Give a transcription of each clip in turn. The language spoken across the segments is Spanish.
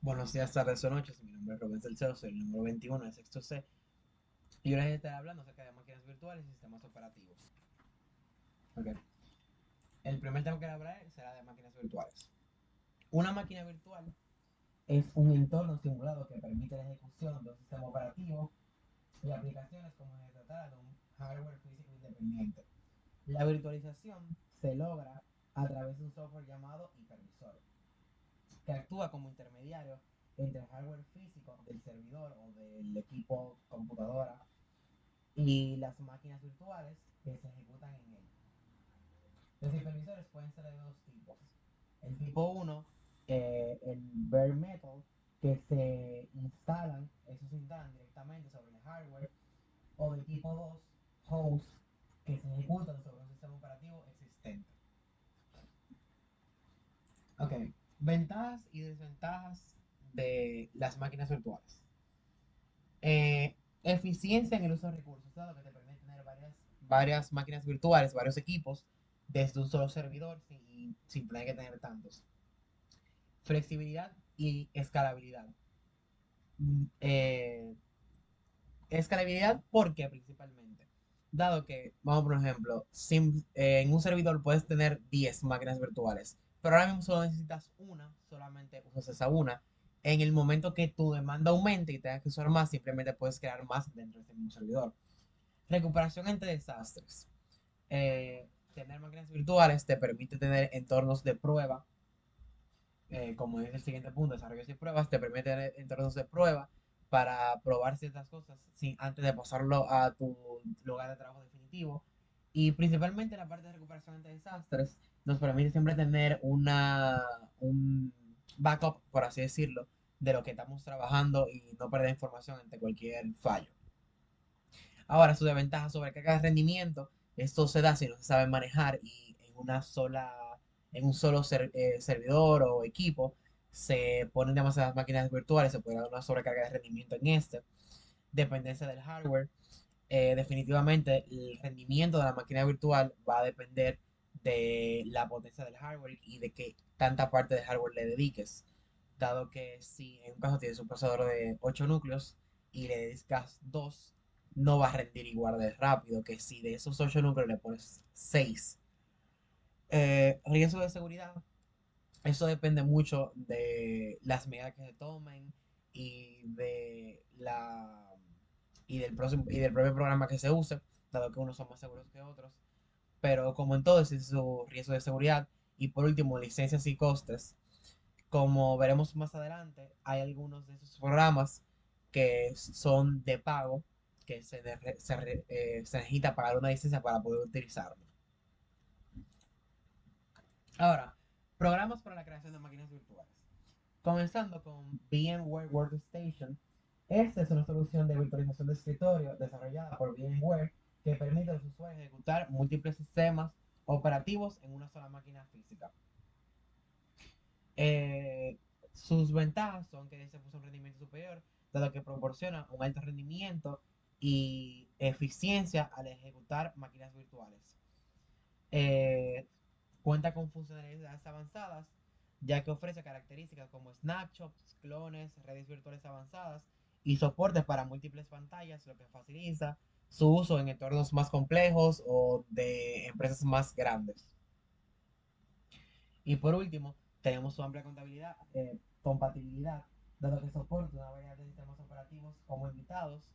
Buenos días, tardes o noches. Mi nombre es Rubén Salcedo, soy el número 21 de sexto C. Y hoy les estaré hablando acerca de máquinas virtuales y sistemas operativos. Ok. El primer tema que voy a hablar será de máquinas virtuales. Una máquina virtual es un entorno simulado que permite la ejecución de un sistema operativo y aplicaciones como si se tratara de un hardware físico independiente. La virtualización se logra a través de un software llamado hipervisor, que actúa como intermediario entre el hardware físico del servidor o del equipo computadora y las máquinas virtuales que se ejecutan en él. Los hipervisores pueden ser de dos tipos. El tipo uno, el bare metal, que esos se instalan directamente sobre el hardware, o de tipo 2, host, que se ejecutan sobre un sistema operativo existente. Ok, ventajas y desventajas de las máquinas virtuales. Eficiencia en el uso de recursos, dado que te permite tener varias máquinas virtuales, varios equipos, desde un solo servidor sin tener que tener tantos. Flexibilidad y escalabilidad. Eh, Escalabilidad, ¿por qué principalmente? Dado que, vamos por ejemplo, en un servidor puedes tener 10 máquinas virtuales, pero ahora mismo solo necesitas una, solamente usas esa una. En el momento que tu demanda aumente y tengas que usar más, simplemente puedes crear más dentro de ese mismo servidor. Recuperación ante desastres. Tener máquinas virtuales te permite tener entornos de prueba, como es el siguiente punto, desarrollos y pruebas, te permite tener entornos de prueba para probar ciertas cosas antes de pasarlo a tu lugar de trabajo definitivo. Y principalmente la parte de recuperación ante desastres nos permite siempre tener un backup, por así decirlo, de lo que estamos trabajando y no perder información ante cualquier fallo. Ahora, su desventaja sobre carga de rendimiento, esto se da si no se sabe manejar y en un solo servidor o equipo se ponen demasiadas máquinas virtuales, se puede dar una sobrecarga de rendimiento en este. Dependencia del hardware. Definitivamente el rendimiento de la máquina virtual va a depender de la potencia del hardware y de qué tanta parte del hardware le dediques. Dado que si en un caso tienes un procesador de 8 núcleos y le dedicas 2, no va a rendir igual de rápido que si de esos 8 núcleos le pones 6. Riesgo de seguridad. Eso depende mucho de las medidas que se tomen y de la y del propio programa que se use, dado que unos son más seguros que otros. Pero como en todo, ese es su riesgo de seguridad. Y por último, licencias y costes. Como veremos más adelante, hay algunos de esos programas que son de pago, que se necesita pagar una licencia para poder utilizarlo. Ahora, programas para la creación de máquinas virtuales. Comenzando con VMware Workstation. Esta es una solución de virtualización de escritorio desarrollada por VMware que permite a los usuarios ejecutar múltiples sistemas operativos en una sola máquina física. Eh, Sus ventajas son que se puso un rendimiento superior, dado que proporciona un alto rendimiento y eficiencia al ejecutar máquinas virtuales. Eh, Cuenta con funcionalidades avanzadas, ya que ofrece características como snapshots, clones, redes virtuales avanzadas y soporte para múltiples pantallas, lo que facilita su uso en entornos más complejos o de empresas más grandes. Y por último, tenemos su amplia compatibilidad, dado que soporta una variedad de sistemas operativos como invitados,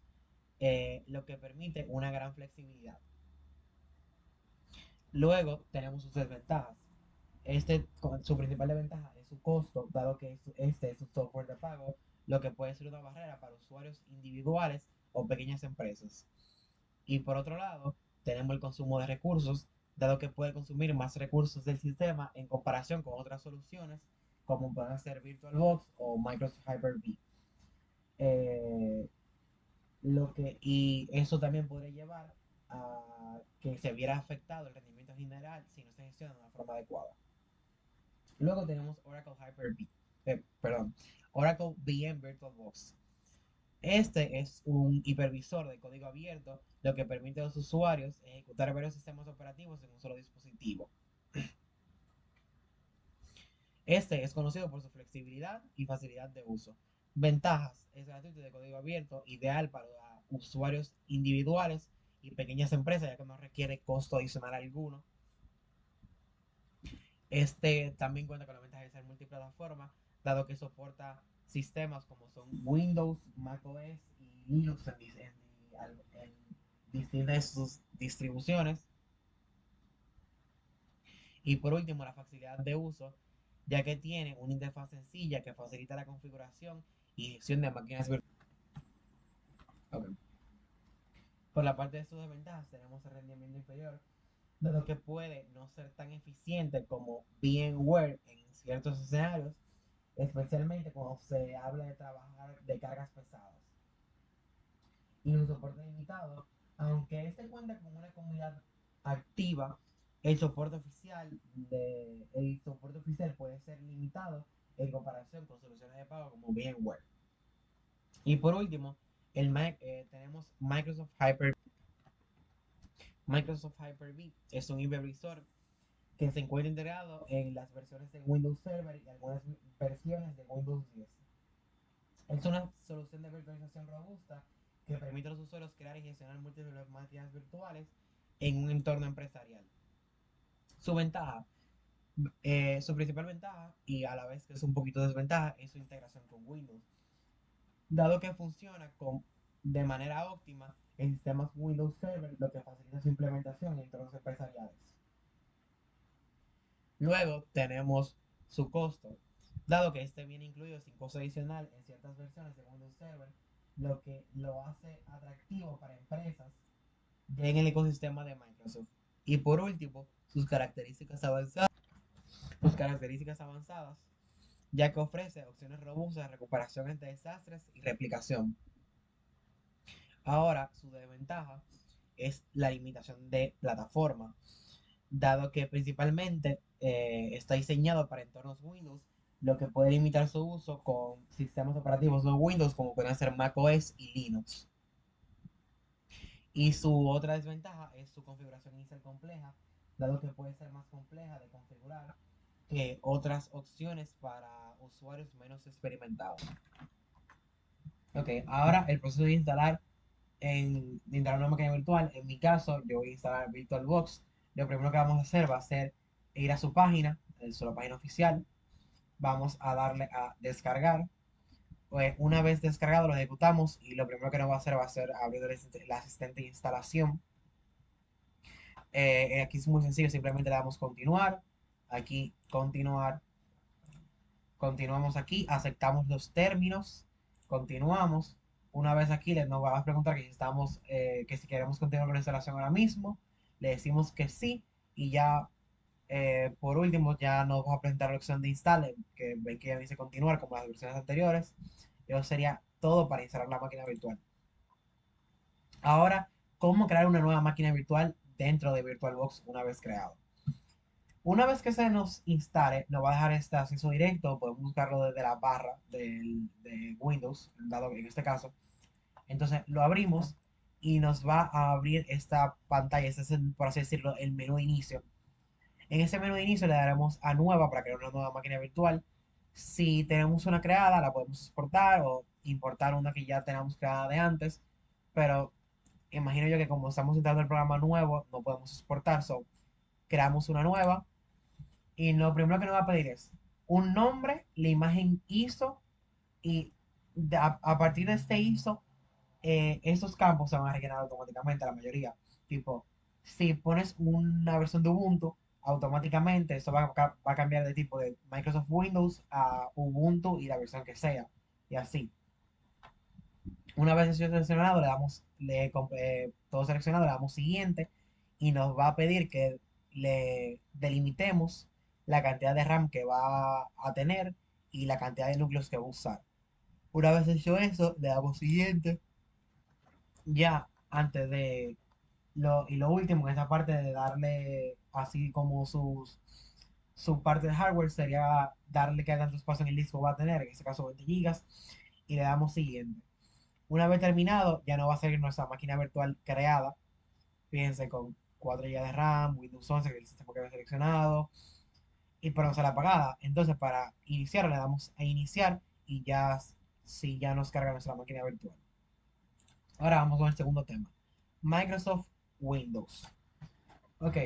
lo que permite una gran flexibilidad. Luego tenemos sus desventajas. Su principal desventaja es su costo, dado que este es un software de pago, lo que puede ser una barrera para usuarios individuales o pequeñas empresas. Y por otro lado, tenemos el consumo de recursos, dado que puede consumir más recursos del sistema en comparación con otras soluciones, como pueden ser VirtualBox o Microsoft Hyper-V. Eh, y eso también podría llevar a que se viera afectado el rendimiento general si no se gestiona de una forma adecuada. Luego tenemos Oracle Hyper-V, perdón, Oracle VM VirtualBox. Este es un hipervisor de código abierto, lo que permite a los usuarios ejecutar varios sistemas operativos en un solo dispositivo. Este es conocido por su flexibilidad y facilidad de uso. Ventajas: es gratuito y de código abierto, ideal para usuarios individuales y pequeñas empresas, ya que no requiere costo adicional alguno. Este también cuenta con la ventaja de ser multiplataforma, dado que soporta sistemas como son Windows, macOS y Linux en distintas sus distribuciones. Y por último, la facilidad de uso, ya que tiene una interfaz sencilla que facilita la configuración y gestión de máquinas virtuales. Okay. Por la parte de sus desventajas, tenemos el rendimiento inferior, dado que puede no ser tan eficiente como VMware en ciertos escenarios, especialmente cuando se habla de trabajar de cargas pesadas. Y un soporte limitado, aunque este cuenta con una comunidad activa, el soporte oficial puede ser limitado en comparación con soluciones de pago como VMware. Y por último, tenemos Microsoft Hyper-V. Es un hipervisor que se encuentra integrado en las versiones de Windows Server y algunas versiones de Windows 10. Es una solución de virtualización robusta que permite a los usuarios crear y gestionar múltiples máquinas virtuales en un entorno empresarial. Su ventaja, su principal ventaja, y a la vez que es un poquito desventaja, es su integración con Windows, dado que funciona de manera óptima en sistemas Windows Server, lo que facilita su implementación en entornos empresariales. Luego tenemos su costo, dado que este viene incluido sin costo adicional en ciertas versiones de Windows Server, lo que lo hace atractivo para empresas en el ecosistema de Microsoft. Y por último, sus características avanzadas, ya que ofrece opciones robustas de recuperación ante desastres y replicación. Ahora, su desventaja es la limitación de plataforma, dado que principalmente está diseñado para entornos Windows, lo que puede limitar su uso con sistemas operativos no Windows, como pueden ser macOS y Linux. Y su otra desventaja es su configuración inicial compleja, dado que puede ser más compleja de configurar que otras opciones para usuarios menos experimentados. Ok, ahora el proceso de instalar una máquina virtual. En mi caso, yo voy a instalar VirtualBox. Lo primero que vamos a hacer va a ser ir a su página, la página oficial. Vamos a darle a descargar. Pues una vez descargado lo ejecutamos y lo primero que nos va a hacer abrir el asistente de instalación. Aquí es muy sencillo, simplemente le damos continuar. Aquí continuar. Continuamos aquí, aceptamos los términos, continuamos. Una vez aquí nos va a preguntar que que si queremos continuar con la instalación ahora mismo, le decimos que sí y ya por último ya nos va a presentar la opción de instale, que ven que ya dice continuar como las versiones anteriores. Eso sería todo para instalar la máquina virtual. Ahora, ¿cómo crear una nueva máquina virtual dentro de VirtualBox una vez creado? Una vez que se nos instale, nos va a dejar este acceso directo, podemos buscarlo desde la barra de Windows, dado que en este caso. Entonces lo abrimos y nos va a abrir esta pantalla, este es, por así decirlo, el menú de inicio. En ese menú de inicio le daremos a nueva para crear una nueva máquina virtual. Si tenemos una creada, la podemos exportar o importar una que ya tenemos creada de antes, pero imagino yo que como estamos instalando el programa nuevo, no podemos exportar, so creamos una nueva y lo primero que nos va a pedir es un nombre, la imagen ISO y a partir de este ISO, estos campos se van a rellenar automáticamente, la mayoría. Tipo, si pones una versión de Ubuntu, automáticamente eso va a cambiar de tipo de Microsoft Windows a Ubuntu y la versión que sea. Y así. Una vez eso seleccionado, todo seleccionado, le damos siguiente y nos va a pedir que le delimitemos la cantidad de RAM que va a tener y la cantidad de núcleos que va a usar. Una vez hecho eso, le damos siguiente. Ya antes de lo último, en esta parte de darle así como su parte de hardware, sería darle qué tanto espacio en el disco va a tener, en este caso 20 gigas, y le damos siguiente. Una vez terminado, ya no va a ser nuestra máquina virtual creada. Fíjense, con 4 GB de RAM, Windows 11, que es el sistema que había seleccionado. y pero sale apagada. Entonces para iniciar le damos a iniciar y ya, si ya nos carga nuestra máquina virtual. Ahora vamos con el segundo tema. Microsoft Windows. Ok,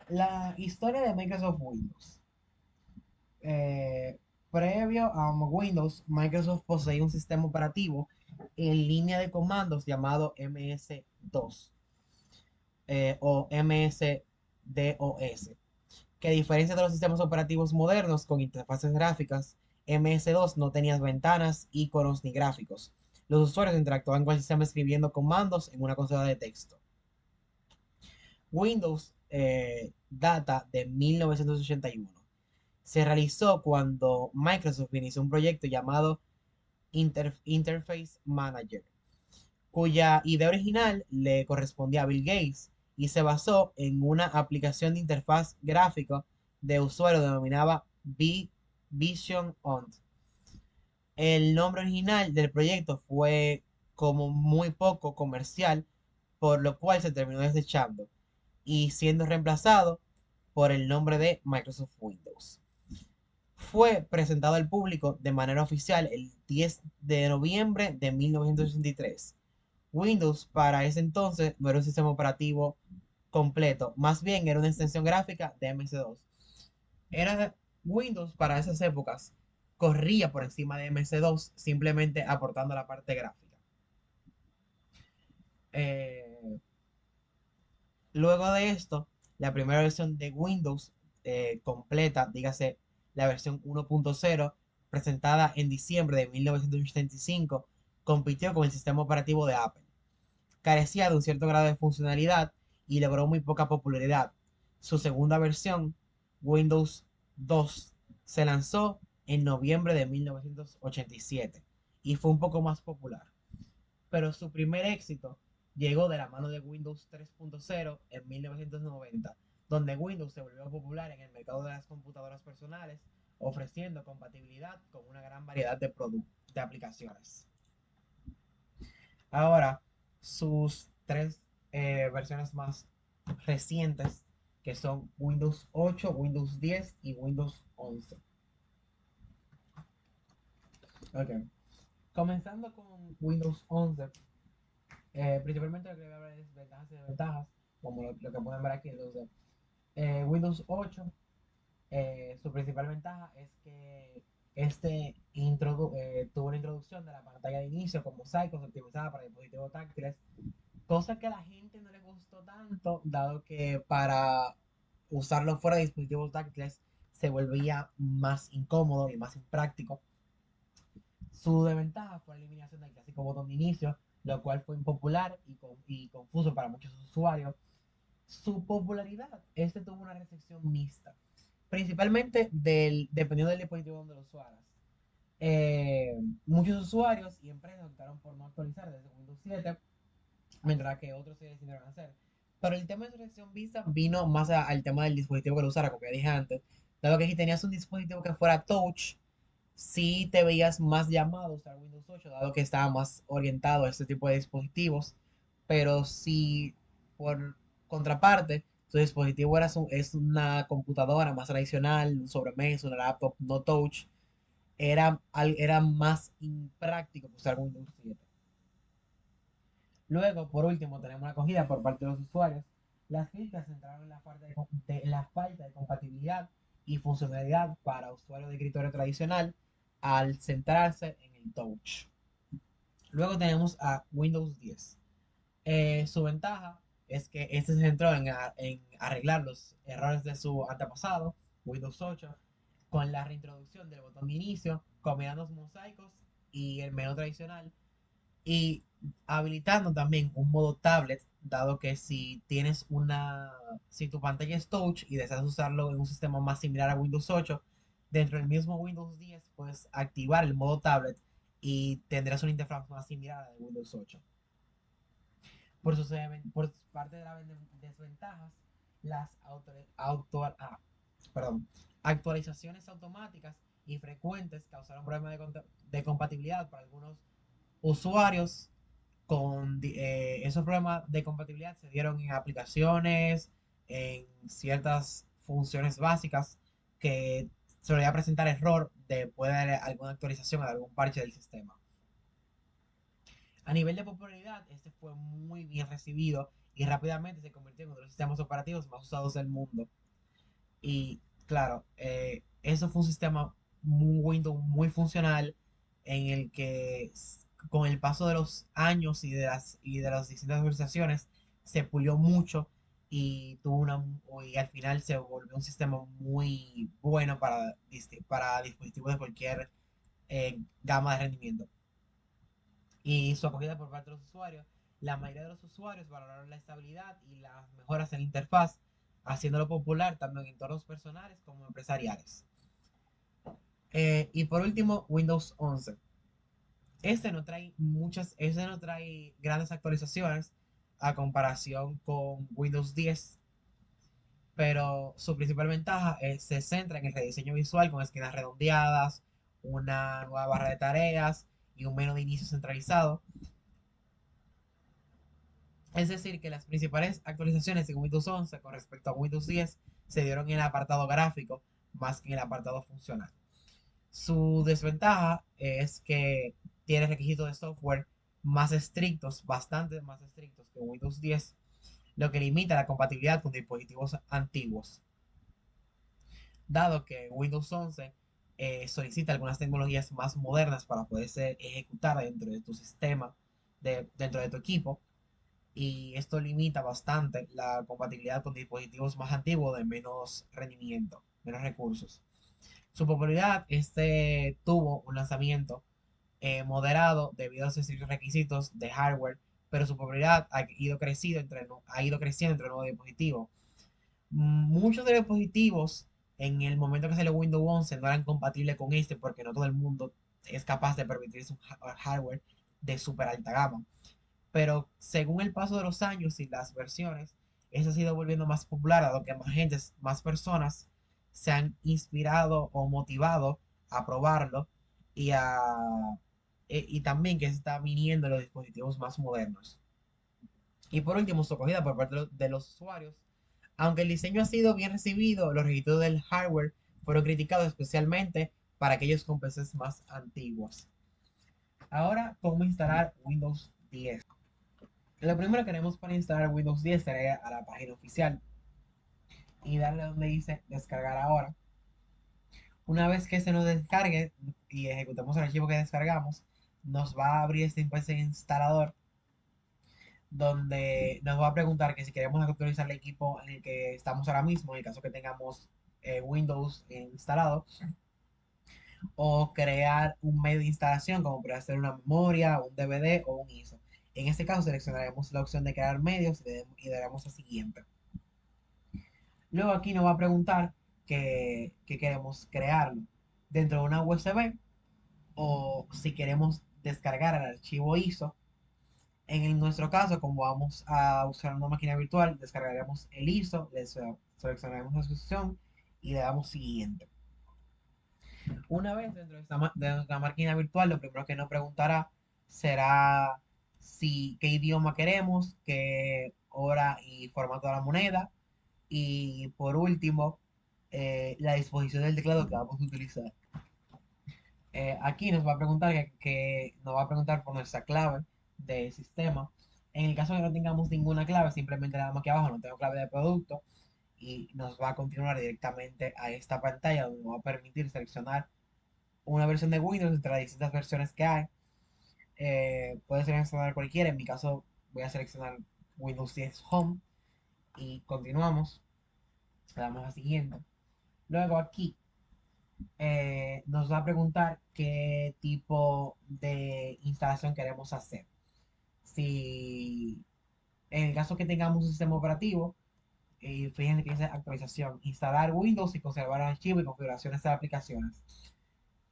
la historia de Microsoft Windows. Eh, Previo a Windows, Microsoft poseía un sistema operativo en línea de comandos llamado MS-DOS o MS-DOS, que a diferencia de los sistemas operativos modernos con interfaces gráficas, MS-DOS no tenía ventanas, iconos ni gráficos. Los usuarios interactuaban con el sistema escribiendo comandos en una consola de texto. Windows data de 1981. Se realizó cuando Microsoft inició un proyecto llamado Interface Manager, cuya idea original le correspondía a Bill Gates y se basó en una aplicación de interfaz gráfica de usuario denominada Vision On. El nombre original del proyecto fue como muy poco comercial, por lo cual se terminó desechando y siendo reemplazado por el nombre de Microsoft Windows. Fue presentado al público de manera oficial el 10 de noviembre de 1963. Windows para ese entonces no era un sistema operativo completo, más bien era una extensión gráfica de MS-DOS. Era Windows para esas épocas corría por encima de MS-DOS simplemente aportando la parte gráfica. Eh, Luego de esto, la primera versión de Windows completa, dígase la versión 1.0, presentada en diciembre de 1985, compitió con el sistema operativo de Apple. Carecía de un cierto grado de funcionalidad y logró muy poca popularidad. Su segunda versión, Windows 2, se lanzó en noviembre de 1987 y fue un poco más popular, pero su primer éxito llegó de la mano de Windows 3.0 en 1990, donde Windows se volvió popular en el mercado de las computadoras personales, ofreciendo compatibilidad con una gran variedad de aplicaciones. Ahora, sus tres versiones más recientes, que son Windows 8, Windows 10 y Windows 11. Ok. Comenzando con Windows 11, principalmente lo que voy a hablar es ventajas y desventajas, como lo que pueden ver aquí. Entonces, Windows 8, su principal ventaja es que tuvo una introducción de la pantalla de inicio con mosaicos optimizada para dispositivos táctiles, cosa que a la gente no le gustó tanto, dado que para usarlo fuera de dispositivos táctiles se volvía más incómodo y más impráctico. Su desventaja fue la eliminación del clásico botón de inicio, lo cual fue impopular y confuso para muchos usuarios. Su popularidad, tuvo una recepción mixta, principalmente dependiendo del dispositivo donde lo usaras. Muchos usuarios y empresas optaron por no actualizar desde Windows 7, mientras que otros se decidieron hacer. Pero el tema de su recepción mixta vino más al tema del dispositivo que lo usara, como ya dije antes, dado que si tenías un dispositivo que fuera touch, sí te veías más llamado a usar Windows 8, dado que estaba más orientado a este tipo de dispositivos. Pero si por contraparte, tu dispositivo es una computadora más tradicional, un sobremesa, una laptop no touch, era más impráctico que usar Windows 7. Luego, por último, tenemos la acogida por parte de los usuarios. Las críticas se centraron en la falta de compatibilidad y funcionalidad para usuarios de escritorio tradicional al centrarse en el touch. Luego tenemos a Windows 10. Su ventaja es que este se centró en arreglar los errores de su antepasado, Windows 8, con la reintroducción del botón de inicio, combinando los mosaicos y el menú tradicional, y habilitando también un modo tablet, dado que si tu pantalla es touch y deseas usarlo en un sistema más similar a Windows 8, dentro del mismo Windows 10 puedes activar el modo tablet y tendrás una interfaz más similar a la de Windows 8. Por parte de las desventajas, las perdón, actualizaciones automáticas y frecuentes causaron problemas de compatibilidad para algunos usuarios. Esos problemas de compatibilidad se dieron en aplicaciones, en ciertas funciones básicas, que solía presentar error después de alguna actualización o de algún parche del sistema. A nivel de popularidad, este fue muy bien recibido y rápidamente se convirtió en uno de los sistemas operativos más usados del mundo. Y claro, eso fue un sistema muy Windows muy funcional en el que con el paso de los años y de las distintas actualizaciones se pulió mucho y y al final se volvió un sistema muy bueno para dispositivos de cualquier gama de rendimiento. Y su acogida por parte de los usuarios, la mayoría de los usuarios valoraron la estabilidad y las mejoras en la interfaz, haciéndolo popular tanto en entornos personales como empresariales. Y por último, Windows 11. Este no trae grandes actualizaciones a comparación con Windows 10, pero su principal ventaja se centra en el rediseño visual con esquinas redondeadas, una nueva barra de tareas y un menú de inicio centralizado. Es decir, que las principales actualizaciones en Windows 11 con respecto a Windows 10 se dieron en el apartado gráfico más que en el apartado funcional. Su desventaja es que tiene requisitos de software más estrictos, bastante más estrictos que Windows 10, lo que limita la compatibilidad con dispositivos antiguos. Dado que Windows 11 solicita algunas tecnologías más modernas para poder ser ejecutada dentro de tu sistema, dentro de tu equipo, y esto limita bastante la compatibilidad con dispositivos más antiguos de menos rendimiento, menos recursos. Su popularidad tuvo un lanzamiento moderado debido a sus estrictos requisitos de hardware, pero su popularidad ha ido creciendo entre nuevos dispositivos. Muchos de los dispositivos en el momento que salió Windows 11 no eran compatibles con este porque no todo el mundo es capaz de permitirse un hardware de super alta gama. Pero según el paso de los años y las versiones, eso ha sido volviendo más popular, dado que más gente, más personas se han inspirado o motivado a probarlo y, y también que se está viniendo los dispositivos más modernos. Y por último, su acogida por parte de los usuarios. Aunque el diseño ha sido bien recibido, los requisitos del hardware fueron criticados especialmente para aquellos con PCs más antiguos. Ahora, ¿cómo instalar Windows 10? Lo primero que haremos para instalar Windows 10 será ir a la página oficial y darle donde dice descargar ahora. Una vez que se nos descargue y ejecutemos el archivo que descargamos, nos va a abrir este PC instalador donde nos va a preguntar que si queremos actualizar el equipo en el que estamos ahora mismo, en el caso que tengamos Windows instalado, o crear un medio de instalación como puede ser una memoria, un DVD o un ISO. En este caso seleccionaremos la opción de crear medios y daremos a siguiente. Luego aquí nos va a preguntar que queremos crearlo dentro de una USB o si queremos descargar el archivo ISO. En nuestro caso, como vamos a usar una máquina virtual, descargaremos el ISO, seleccionaremos la opción y le damos siguiente. Una vez dentro de nuestra máquina virtual, lo primero que nos preguntará será qué idioma queremos, qué hora y formato de la moneda, y por último, la disposición del teclado que vamos a utilizar. Aquí nos va a preguntar nos va a preguntar por nuestra clave de sistema. En el caso de que no tengamos ninguna clave, simplemente le damos aquí abajo, no tengo clave de producto, y nos va a continuar directamente a esta pantalla donde nos va a permitir seleccionar una versión de Windows entre las distintas versiones que hay. Puede seleccionar cualquiera, en mi caso voy a seleccionar Windows 10 Home y continuamos, le damos a siguiente. Luego aquí nos va a preguntar qué tipo de instalación queremos hacer. Si en el caso que tengamos un sistema operativo, fíjense que dice actualización, instalar Windows y conservar archivos y configuraciones de aplicaciones.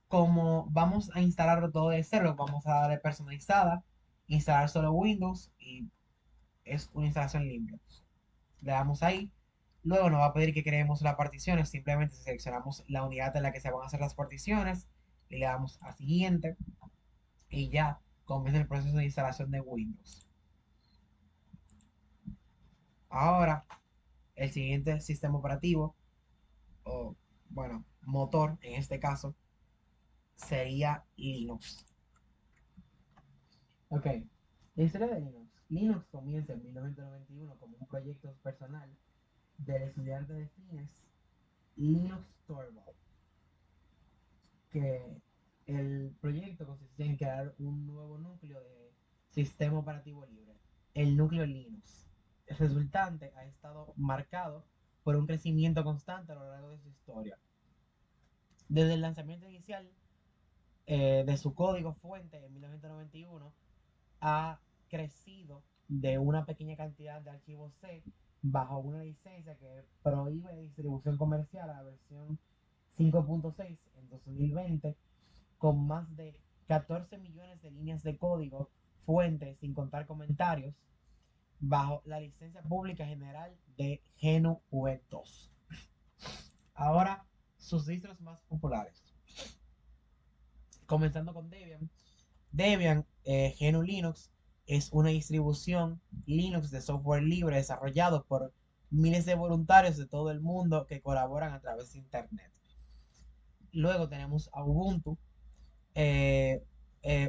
Como vamos a instalarlo todo de cero, vamos a darle personalizada, instalar solo Windows y es una instalación limpia. Le damos ahí. Luego nos va a pedir que creemos las particiones. Simplemente seleccionamos la unidad en la que se van a hacer las particiones y le damos a siguiente. Y ya comienza el proceso de instalación de Windows. Ahora, el siguiente sistema operativo, o bueno, motor en este caso, sería Linux. Ok, la historia de Linux. Linux comienza en 1991 como un proyecto personal del estudiante de Fines Linus Torvald, que el proyecto consistía en crear un nuevo núcleo de sistema operativo libre, el núcleo Linux. El resultante ha estado marcado por un crecimiento constante a lo largo de su historia. Desde el lanzamiento inicial de su código fuente en 1991, ha crecido de una pequeña cantidad de archivos C bajo una licencia que prohíbe la distribución comercial a la versión 5.6 en 2020, con más de 14 millones de líneas de código fuente sin contar comentarios, bajo la licencia pública general de GNU V2. Ahora, sus distros más populares. Comenzando con Debian. Debian GNU Linux es una distribución Linux de software libre desarrollado por miles de voluntarios de todo el mundo que colaboran a través de Internet. Luego tenemos a Ubuntu. Eh,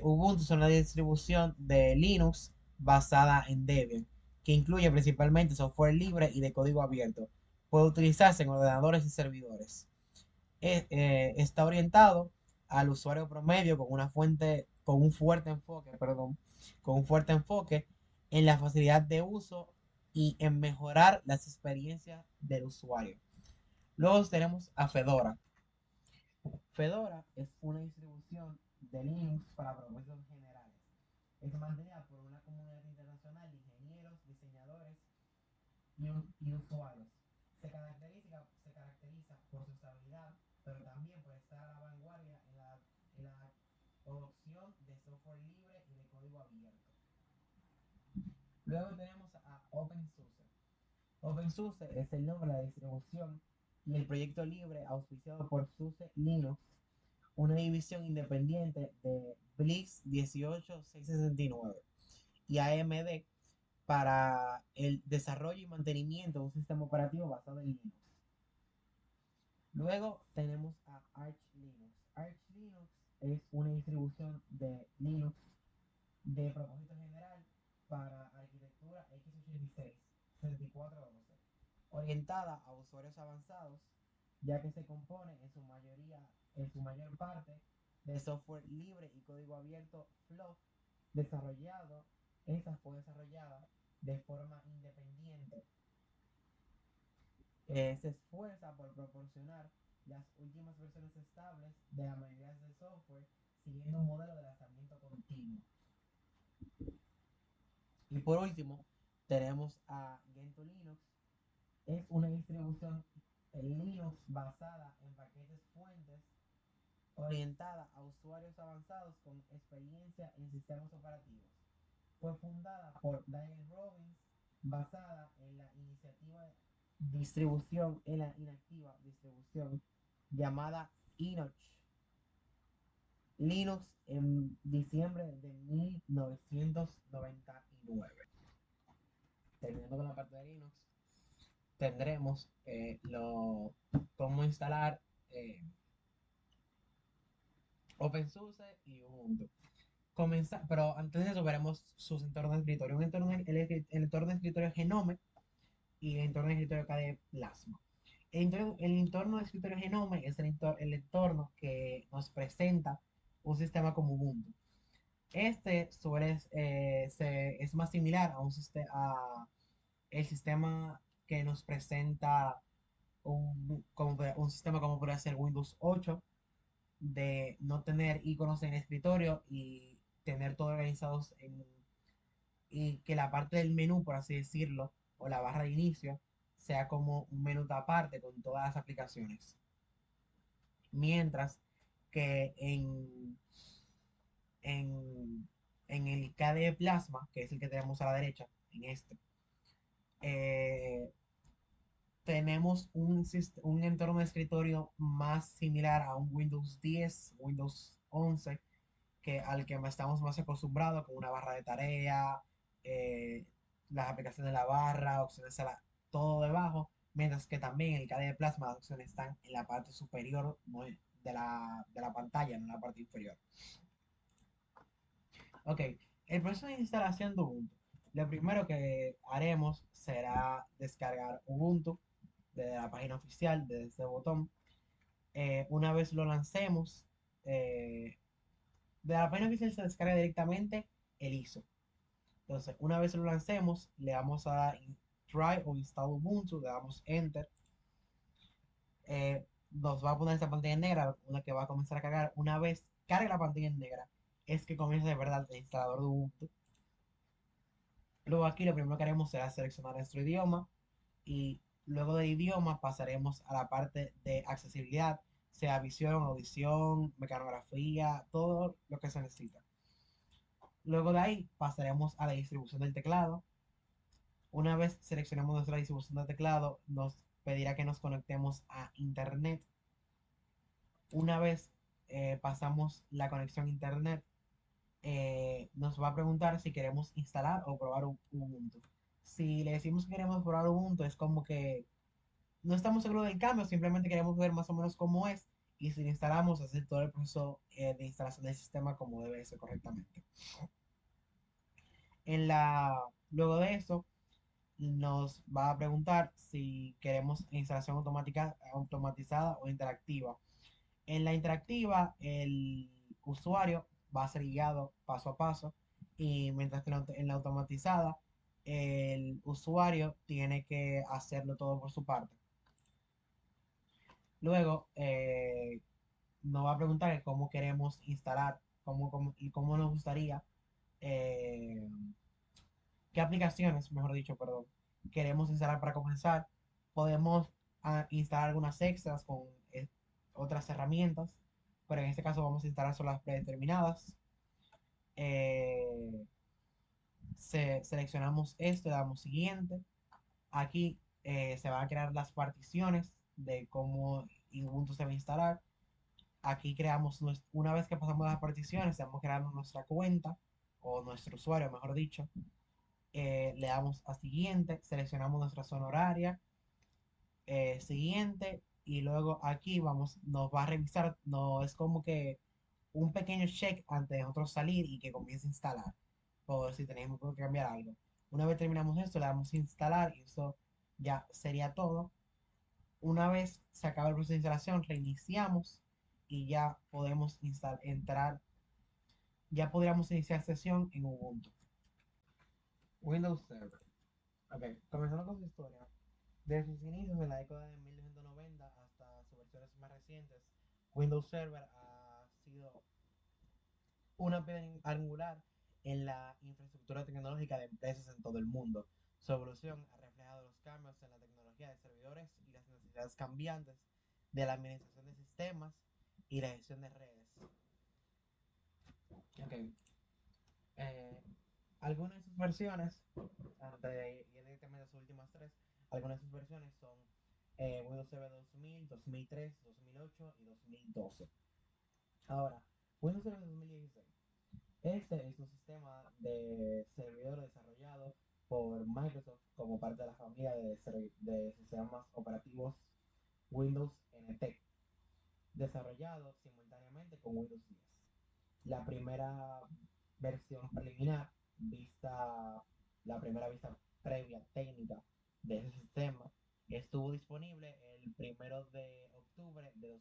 Ubuntu es una distribución de Linux basada en Debian, que incluye principalmente software libre y de código abierto. Puede utilizarse en ordenadores y servidores. Está orientado al usuario promedio con un fuerte enfoque en la facilidad de uso y en mejorar las experiencias del usuario. Luego tenemos a Fedora. Fedora es una distribución de Linux para propósitos generales. Es mantenida por una comunidad internacional de ingenieros, diseñadores y usuarios. Se caracteriza por su estabilidad, pero también por estar a la vanguardia en la producción de software libre y de código abierto. Luego tenemos a OpenSUSE. OpenSUSE es el nombre de la distribución y el proyecto libre auspiciado por SUSE Linux, una división independiente de Blix 18669 y AMD para el desarrollo y mantenimiento de un sistema operativo basado en Linux. Luego tenemos a Arch Linux. Arch Linux es una distribución de Linux de propósito general para arquitectura x86 6412, orientada a usuarios avanzados, ya que se compone en su mayor parte, de software libre y código abierto flow desarrollado. Esa fue desarrollada de forma independiente. Se esfuerza por proporcionar las últimas versiones estables de la mayoría de software, siguiendo un modelo de lanzamiento continuo. Y por último, tenemos a Gentoo Linux. Es una distribución Linux basada en paquetes fuentes, orientada a usuarios avanzados con experiencia en sistemas operativos. Fue fundada por Daniel Robbins, basada en la inactiva distribución llamada Inoch Linux en diciembre de 1999. Terminando con la parte de Linux, tendremos cómo instalar OpenSUSE y Ubuntu. Pero antes de eso veremos sus entornos de escritorio. El entorno de escritorio Genome y el entorno de escritorio KDE Plasma. El entorno de escritorio Genome es el entorno que nos presenta un sistema como Ubuntu. Este es más similar a el sistema que nos presenta un sistema como puede ser Windows 8, de no tener iconos en el escritorio y tener todo organizados y que la parte del menú, por así decirlo, o la barra de inicio, sea como un menú aparte con todas las aplicaciones. Mientras que en, en el KDE Plasma, que es el que tenemos a la derecha, en este, eh, tenemos un entorno de escritorio más similar a un Windows 10, Windows 11, al que estamos más acostumbrados, con una barra de tarea, eh, las aplicaciones de la barra, opciones todo debajo, mientras que también el KDE Plasma las opciones están en la parte superior de la pantalla, no en la parte inferior. Ok, el proceso de instalación de Ubuntu. Lo primero que haremos será descargar Ubuntu desde la página oficial, desde este botón. Una vez lo lancemos, de la página oficial se descarga directamente el ISO. Entonces, una vez lo lancemos, le damos a Try o Install Ubuntu, le damos Enter. Nos va a poner esta pantalla en negra, una que va a comenzar a cargar. Una vez cargue la pantalla en negra, es que comienza de verdad el instalador de Ubuntu. Luego aquí lo primero que haremos será seleccionar nuestro idioma y luego del idioma pasaremos a la parte de accesibilidad, sea visión, audición, mecanografía, todo lo que se necesita. Luego de ahí pasaremos a la distribución del teclado. Una vez seleccionemos nuestra distribución de teclado, nos pedirá que nos conectemos a internet. Una vez pasamos la conexión a internet, nos va a preguntar si queremos instalar o probar Ubuntu. Si le decimos que queremos probar Ubuntu, es como que no estamos seguros del cambio, simplemente queremos ver más o menos cómo es. Y si lo instalamos, hacer todo el proceso de instalación del sistema como debe ser correctamente. Luego de eso, nos va a preguntar si queremos instalación automatizada o interactiva. En la interactiva, el usuario va a ser guiado paso a paso y mientras que en la automatizada, el usuario tiene que hacerlo todo por su parte. Luego, nos va a preguntar cómo queremos instalar, y cómo nos gustaría, eh, qué aplicaciones, mejor dicho, perdón, queremos instalar para comenzar. Podemos instalar algunas extras con otras herramientas, pero en este caso vamos a instalar solo las predeterminadas. Eh, Seleccionamos esto, le damos siguiente. Aquí se van a crear las particiones de cómo Ubuntu se va a instalar. Aquí creamos, una vez que pasamos las particiones, vamos a crear nuestra cuenta o nuestro usuario, mejor dicho. Le damos a siguiente, seleccionamos nuestra zona horaria, siguiente, y luego aquí nos va a revisar, no es como que un pequeño check antes de nosotros salir y que comience a instalar, por si tenemos que cambiar algo. Una vez terminamos esto, le damos a instalar y eso ya sería todo. Una vez se acaba el proceso de instalación, reiniciamos y ya podemos entrar, ya podríamos iniciar sesión en Ubuntu. Windows Server. Ok, comenzando con su historia. Desde sus inicios en la década de 1990 hasta sus versiones más recientes, Windows Server ha sido una piedra angular en la infraestructura tecnológica de empresas en todo el mundo. Su evolución ha reflejado los cambios en la tecnología de servidores y las necesidades cambiantes de la administración de sistemas y la gestión de redes. Okay. Eh, Algunas de sus versiones, antes de ir directamente a sus últimas tres, algunas de sus versiones son Windows Server 2000, 2003, 2008 y 2012. Ahora, Windows Server 2016. Este es un sistema de servidor desarrollado por Microsoft como parte de la familia de sistemas operativos Windows NT, desarrollado simultáneamente con Windows 10. La primera versión preliminar, la primera vista previa técnica de ese sistema, estuvo disponible el 1 de octubre de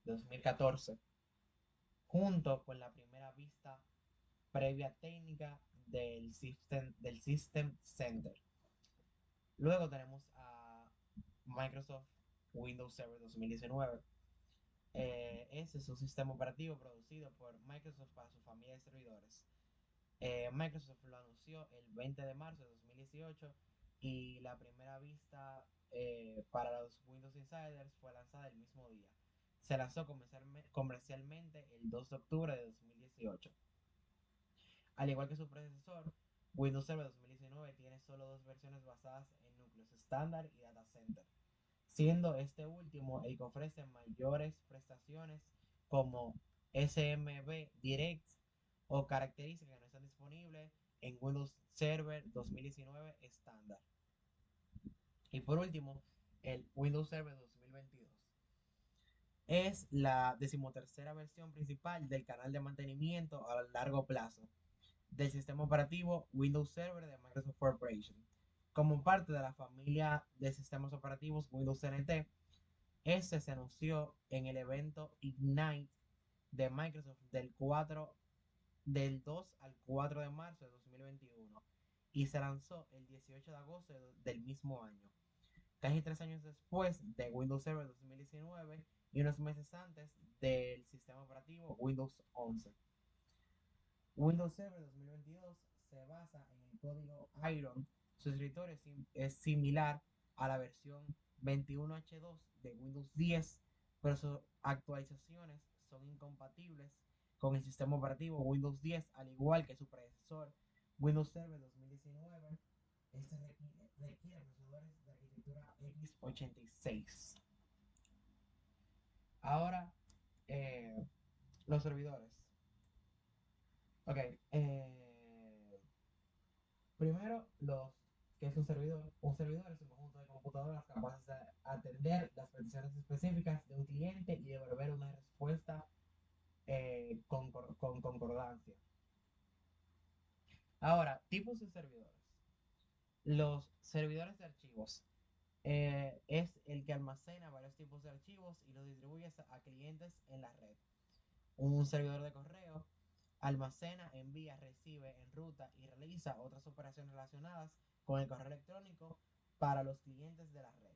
2014, junto con la primera vista previa técnica del System Center. Luego tenemos a Microsoft Windows Server 2019. Ese es un sistema operativo producido por Microsoft para su familia de servidores. Microsoft lo anunció el 20 de marzo de 2018 y la primera vista para los Windows Insiders fue lanzada el mismo día. Se lanzó comercialmente el 2 de octubre de 2018. Al igual que su predecesor, Windows Server 2019 tiene solo dos versiones basadas en núcleos estándar y data center, siendo este último el que ofrece mayores prestaciones como SMB Direct o características que no están disponibles en Windows Server 2019 estándar. Y por último, el Windows Server 2022. Es la decimotercera versión principal del canal de mantenimiento a largo plazo del sistema operativo Windows Server de Microsoft Corporation. Como parte de la familia de sistemas operativos Windows NT, este se anunció en el evento Ignite de Microsoft del 2 al 4 de marzo de 2021 y se lanzó el 18 de agosto del mismo año, casi 3 años después de Windows Server 2019 y unos meses antes del sistema operativo Windows 11. Windows Server 2022 se basa en el código Iron. Su escritorio es similar a la versión 21H2 de Windows 10, pero sus actualizaciones son incompatibles con el sistema operativo Windows 10, al igual que su predecesor Windows Server 2019. Este requiere procesadores de arquitectura x86. Ahora, eh, los servidores. Ok, primero, ¿qué es un servidor? Un servidor es un conjunto de computadoras capaces de atender las peticiones específicas de un cliente y devolver una respuesta con concordancia. Ahora, tipos de servidores. Los servidores de archivos es el que almacena varios tipos de archivos y los distribuye a clientes en la red. Un servidor de correo almacena, envía, recibe, enruta y realiza otras operaciones relacionadas con el correo electrónico para los clientes de la red.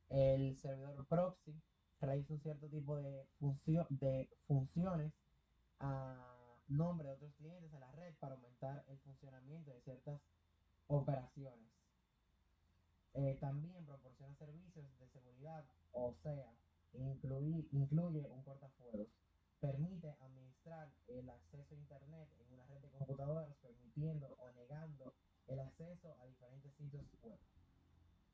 El servidor proxy realiza un cierto tipo de funciones a nombre de otros clientes en la red para aumentar el funcionamiento de ciertas operaciones. También proporciona servicios de seguridad, o sea, incluye un cortafuegos. Permite administrar el acceso a Internet en una red de computadoras, permitiendo o negando el acceso a diferentes sitios web.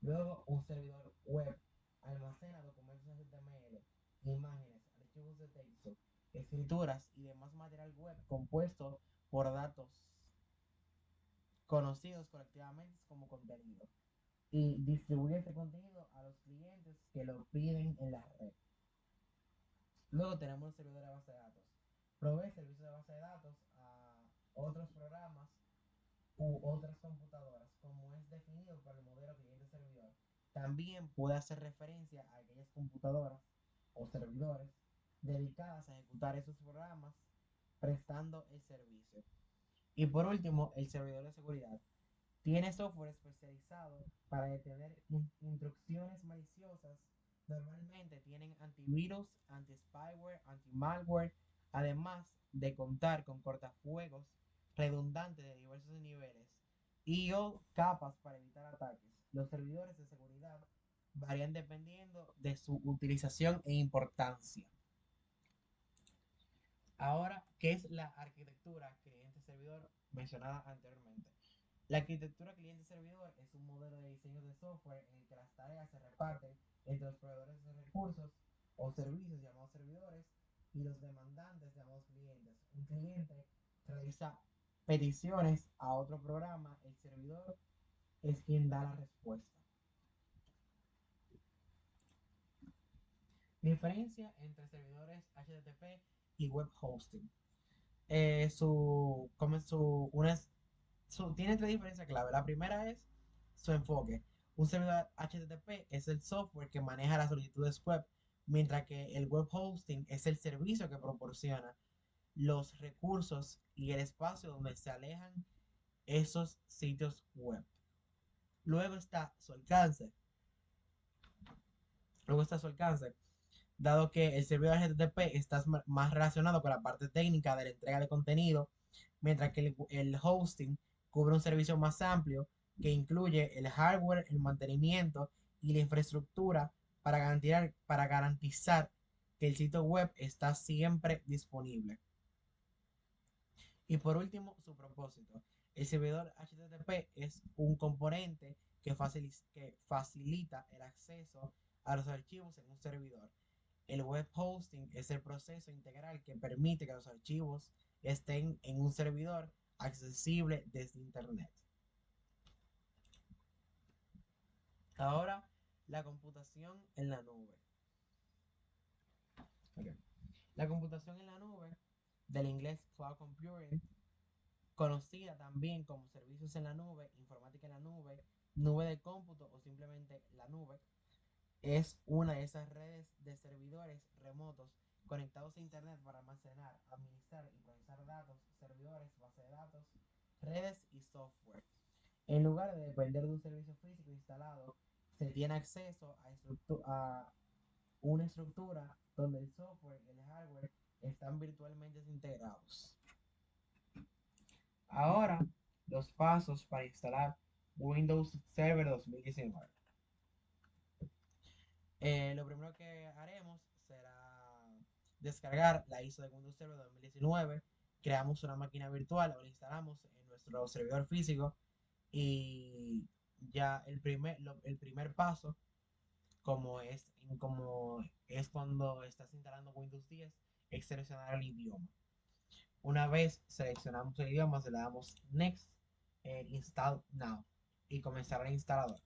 Luego, un servidor web almacena documentos HTML, imágenes, archivos de texto, escrituras y demás material web compuesto por datos conocidos colectivamente como contenido y distribuye este contenido a los clientes que lo piden en la red. Luego tenemos los servidores de base de datos. Provee servicios de base de datos a otros programas u otras computadoras, como es definido por el modelo cliente-servidor. También puede hacer referencia a aquellas computadoras o servidores dedicadas a ejecutar esos programas prestando el servicio. Y por último, el servidor de seguridad. Tiene software especializado para detener instrucciones maliciosas. Normalmente tienen antivirus, anti-spyware, anti-malware, además de contar con cortafuegos redundantes de diversos niveles y o capas para evitar ataques. Los servidores de seguridad varían dependiendo de su utilización e importancia. Ahora, ¿qué es la arquitectura cliente-servidor mencionada anteriormente? La arquitectura cliente-servidor es un modelo de diseño de software en el que las tareas se reparten entre los proveedores de recursos o servicios llamados servidores y los demandantes llamados clientes. Un cliente realiza peticiones a otro programa, el servidor es quien da la respuesta. Diferencia entre servidores HTTP y web hosting. Tiene tres diferencias clave. La primera es su enfoque. Un servidor HTTP es el software que maneja las solicitudes web, mientras que el web hosting es el servicio que proporciona los recursos y el espacio donde se alejan esos sitios web. Luego está su alcance. Luego está su alcance. Dado que el servidor HTTP está más relacionado con la parte técnica de la entrega de contenido, mientras que el hosting cubre un servicio más amplio que incluye el hardware, el mantenimiento y la infraestructura para garantizar que el sitio web está siempre disponible. Y por último, su propósito. El servidor HTTP es un componente que facilita el acceso a los archivos en un servidor. El web hosting es el proceso integral que permite que los archivos estén en un servidor accesible desde Internet. Ahora, la computación en la nube. Ok. La computación en la nube, del inglés cloud computing, conocida también como servicios en la nube, informática en la nube, nube de cómputo o simplemente la nube, es una de esas redes de servidores remotos conectados a Internet para almacenar, administrar y procesar datos, servidores, bases de datos, redes y software. En lugar de depender de un servicio físico instalado, se tiene acceso a una estructura donde el software y el hardware están virtualmente integrados. Ahora, los pasos para instalar Windows Server 2019. Lo primero que haremos será descargar la ISO de Windows Server 2019. Creamos una máquina virtual o la instalamos en nuestro servidor físico y ya el primer paso, como es cuando estás instalando Windows 10, es seleccionar el idioma. Una vez seleccionamos el idioma, le damos Next, Install Now y comenzar el instalador.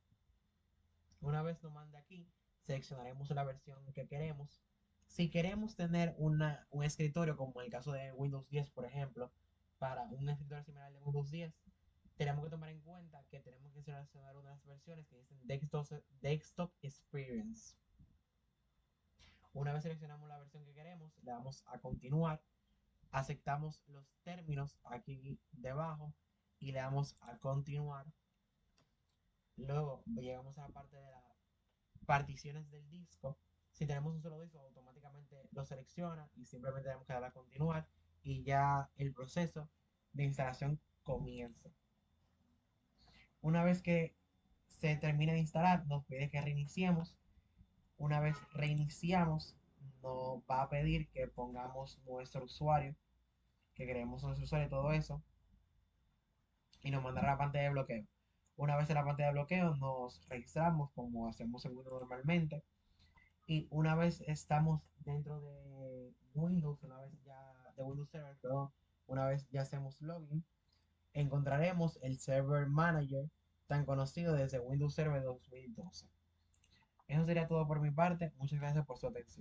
Una vez nos mande aquí, seleccionaremos la versión que queremos. Si queremos tener un escritorio, como en el caso de Windows 10, por ejemplo, para un escritorio similar de Windows 10, tenemos que tomar en cuenta que tenemos que seleccionar una de las versiones que dicen Desktop Experience. Una vez seleccionamos la versión que queremos, le damos a continuar, aceptamos los términos aquí debajo y le damos a continuar. Luego llegamos a la parte de las particiones del disco. Si tenemos un solo disco, automáticamente lo selecciona y simplemente tenemos que darle a continuar y ya el proceso de instalación comienza. Una vez que se termine de instalar, nos pide que reiniciemos. Una vez reiniciamos, nos va a pedir que pongamos nuestro usuario, que creemos nuestro usuario y todo eso, y nos mandará a la pantalla de bloqueo. Una vez en la pantalla de bloqueo, nos registramos como hacemos en Windows normalmente. Y una vez estamos dentro de Windows, una vez ya de Windows Server, perdón, una vez ya hacemos login, encontraremos el Server Manager tan conocido desde Windows Server 2012. Eso sería todo por mi parte. Muchas gracias por su atención.